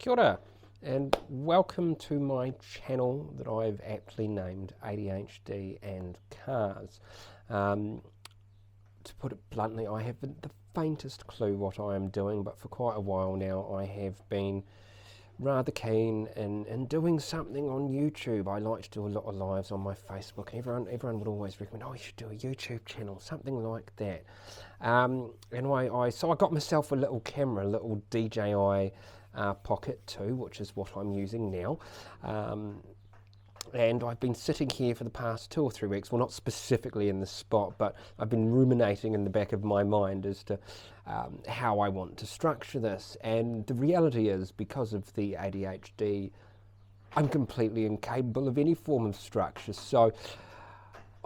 Kia ora, and welcome to my channel that I've aptly named ADHD and Cars. To put it bluntly, I haven't the faintest clue what I am doing, but for quite a while now I have been rather keen in doing something on YouTube. I like to do a lot of lives on my Facebook. Everyone would always recommend, oh, you should do a YouTube channel, something like that. So I got myself a little camera, a little DJI Pocket 2, which is what I'm using now. And I've been sitting here for the past 2 or 3 weeks, well, not specifically in this spot, but I've been ruminating in the back of my mind as to how I want to structure this. And the reality is, because of the ADHD, I'm completely incapable of any form of structure. So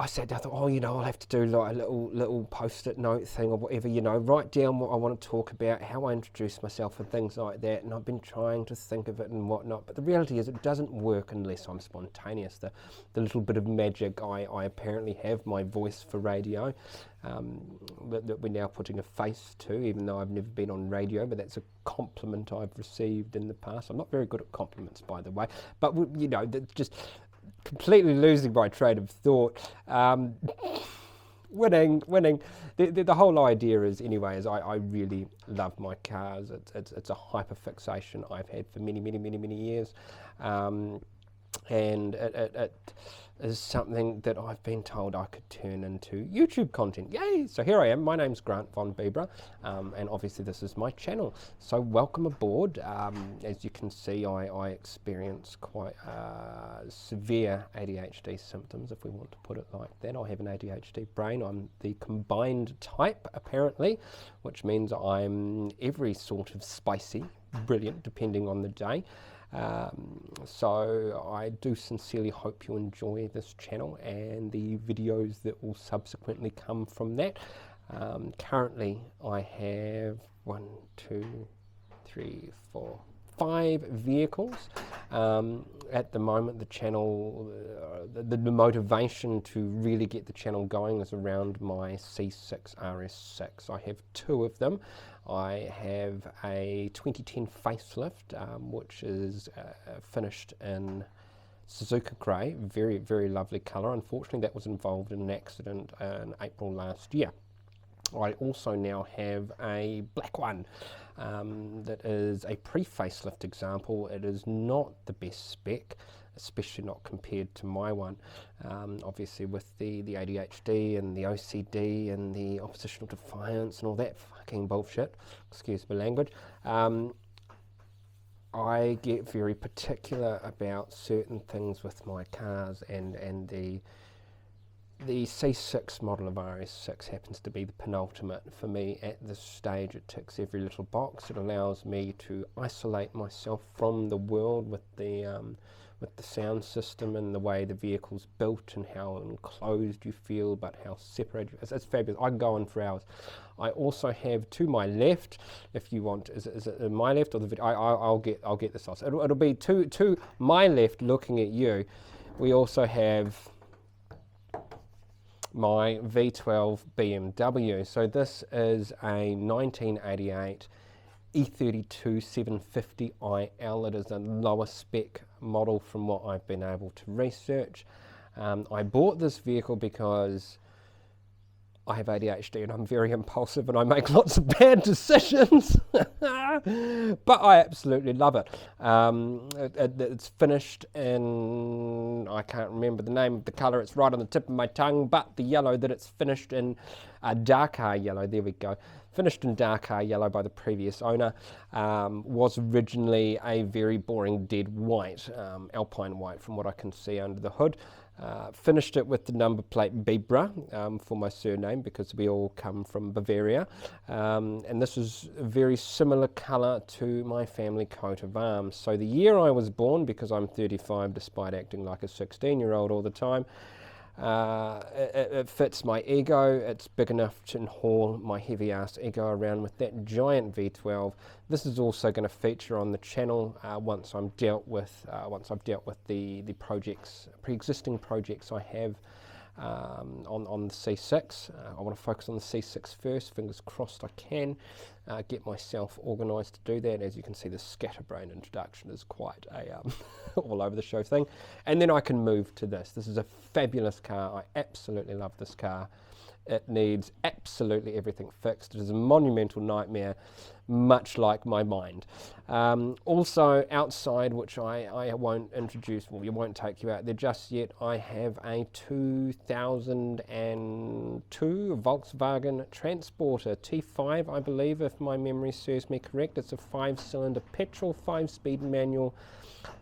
I thought, oh, I'll have to do like a little post-it note thing or whatever, write down what I want to talk about, how I introduce myself and things like that. And I've been trying to think of it and whatnot, but the reality is it doesn't work unless I'm spontaneous. The little bit of magic I apparently have, my voice for radio, that we're now putting a face to, even though I've never been on radio, but that's a compliment I've received in the past. I'm not very good at compliments, by the way, but just completely losing my train of thought. Winning. The whole idea is, anyways, I really love my cars. It's a hyperfixation I've had for many years, and it is something that I've been told I could turn into YouTube content. Yay! So here I am. My name's Grant von Bibra, and obviously this is my channel. So welcome aboard. As you can see, I experience quite severe ADHD symptoms, if we want to put it like that. I have an ADHD brain. I'm the combined type, apparently, which means I'm every sort of spicy, brilliant, depending on the day. So I do sincerely hope you enjoy this channel and the videos that will subsequently come from that. Currently I have 1, 2, 3, 4, 5 vehicles. At the moment the channel, the motivation to really get the channel going is around my C6 RS6. I have 2 of them. I have a 2010 facelift, which is finished in Suzuka Grey, very lovely colour. Unfortunately that was involved in an accident in April last year. I also now have a black one that is a pre-facelift example. It is not the best spec, especially not compared to my one. Obviously with the ADHD and the OCD and the oppositional defiance and all that fucking bullshit, excuse my language, I get very particular about certain things with my cars, and the C6 model of RS6 happens to be the penultimate for me at this stage. It ticks every little box. It allows me to isolate myself from the world with the sound system and the way the vehicle's built and how enclosed you feel, but how separated. It's fabulous. I can go on for hours. I also have to my left, if you want, is it my left or the video? I'll get this off. It'll be to my left, looking at you. We also have my V12 BMW. So this is a 1988 E32 750iL. It is a lower spec model from what I've been able to research. I bought this vehicle because I have ADHD and I'm very impulsive and I make lots of bad decisions, but I absolutely love it. It's finished in, I can't remember the name of the colour, it's right on the tip of my tongue, but the yellow that it's finished in, Dakar yellow, there we go. Finished in Dakar yellow by the previous owner, was originally a very boring dead white, alpine white from what I can see under the hood. Finished it with the number plate Bibra for my surname, because we all come from Bavaria, and this is a very similar colour to my family coat of arms. So the year I was born, because I'm 35 despite acting like a 16-year-old all the time, it fits my ego. It's big enough to haul my heavy ass ego around with that giant V12. This is also going to feature on the channel once I've dealt with the projects, pre-existing projects I have on the C6. I want to focus on the C6 first. Fingers crossed I can get myself organised to do that. As you can see, the scatterbrain introduction is quite a all over the show thing. And then I can move to this. This is a fabulous car. I absolutely love this car. It needs absolutely everything fixed. It is a monumental nightmare, much like my mind. Also outside, which I won't introduce, well, you won't take you out there just yet, I have a 2002 Volkswagen Transporter T5, I believe, if my memory serves me correct. It's a 5-cylinder petrol, 5-speed manual,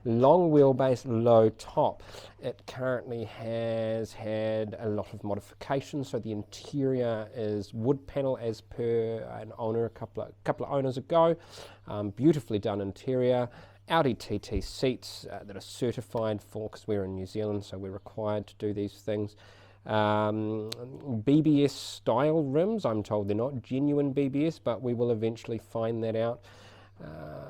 long wheelbase, low top. It currently has had a lot of modifications, so the interior is wood panel as per an owner a couple of owners ago. Beautifully done interior. Audi TT seats that are certified for, because we're in New Zealand, so we're required to do these things. BBS style rims. I'm told they're not genuine BBS, but we will eventually find that out.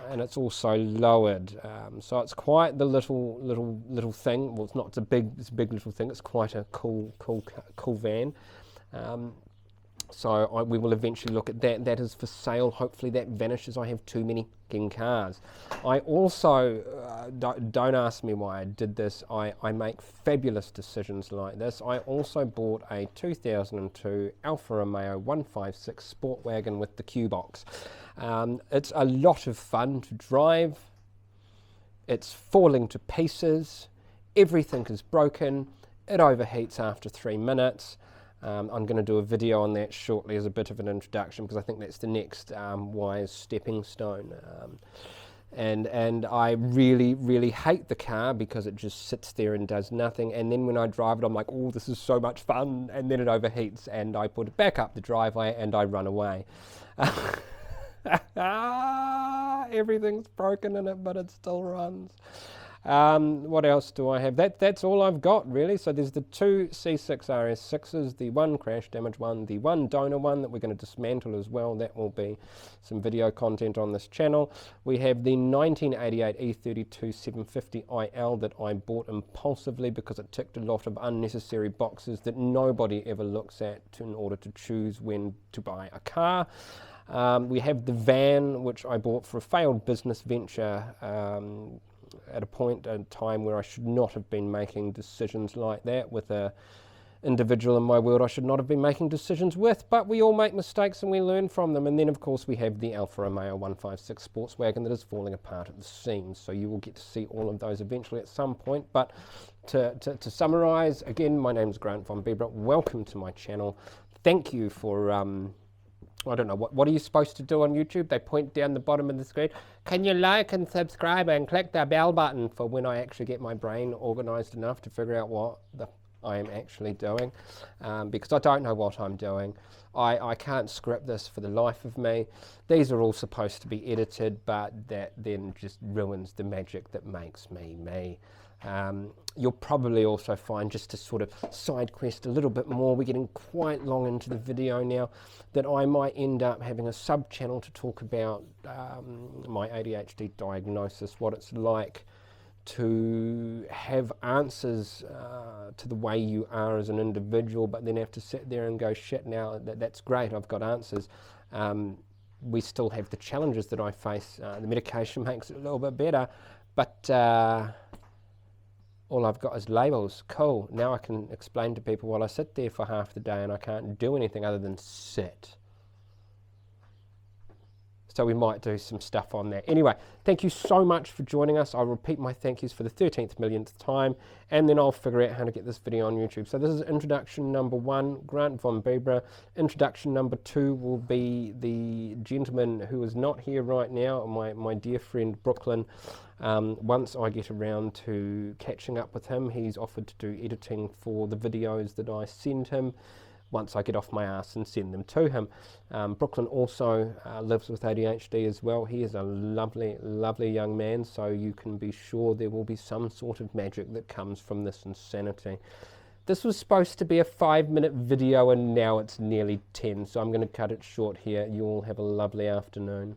And it's also lowered, so it's quite the little thing. Well, it's not. It's a big little thing. It's quite a cool van. So we will eventually look at that. That is for sale. Hopefully that vanishes. I have too many cars. I also don't ask me why I did this. I make fabulous decisions like this. I also bought a 2002 Alfa Romeo 156 sport wagon with the Q box. It's a lot of fun to drive. It's falling to pieces. Everything is broken. It overheats after 3 minutes. I'm going to do a video on that shortly as a bit of an introduction, because I think that's the next wise stepping stone. And I really hate the car because it just sits there and does nothing. And then when I drive it, I'm like, oh, this is so much fun. And then it overheats, and I put it back up the driveway and I run away. Everything's broken in it, but it still runs. What else do I have? That's all I've got, really. So there's the 2 C6 RS6s, the 1 crash damage one, the 1 donor one that we're going to dismantle as well. That will be some video content on this channel. We have the 1988 E32 750 IL that I bought impulsively because it ticked a lot of unnecessary boxes that nobody ever looks at in order to choose when to buy a car. We have the van, which I bought for a failed business venture at a point in time where I should not have been making decisions like that with a individual in my world I should not have been making decisions with, but we all make mistakes and we learn from them. And then of course we have the Alfa Romeo 156 sports wagon that is falling apart at the seams, so you will get to see all of those eventually at some point. But to summarise, again, my name is Grant von Bibra. Welcome to my channel. Thank you for I don't know, what are you supposed to do on YouTube? They point down the bottom of the screen. Can you like and subscribe and click the bell button for when I actually get my brain organised enough to figure out what I am actually doing, because I don't know what I'm doing. I can't script this for the life of me. These are all supposed to be edited, but that then just ruins the magic that makes me me. You'll probably also find, just to sort of side quest a little bit more, we're getting quite long into the video now, that I might end up having a sub channel to talk about my ADHD diagnosis, what it's like to have answers to the way you are as an individual, but then have to sit there and go, shit, now that's great, I've got answers. We still have the challenges that I face. The medication makes it a little bit better, but all I've got is labels. Cool. Now I can explain to people while I sit there for half the day and I can't do anything other than sit. So we might do some stuff on that. Anyway, thank you so much for joining us. I'll repeat my thank yous for the 13th millionth time, and then I'll figure out how to get this video on YouTube. So this is introduction number 1, Grant von Bibra. Introduction number 2 will be the gentleman who is not here right now, my dear friend Brooklyn. Once I get around to catching up with him, he's offered to do editing for the videos that I send him once I get off my ass and send them to him. Brooklyn also lives with ADHD as well. He is a lovely young man, so you can be sure there will be some sort of magic that comes from this insanity. This was supposed to be a 5-minute video and now it's nearly 10, so I'm going to cut it short here. You all have a lovely afternoon.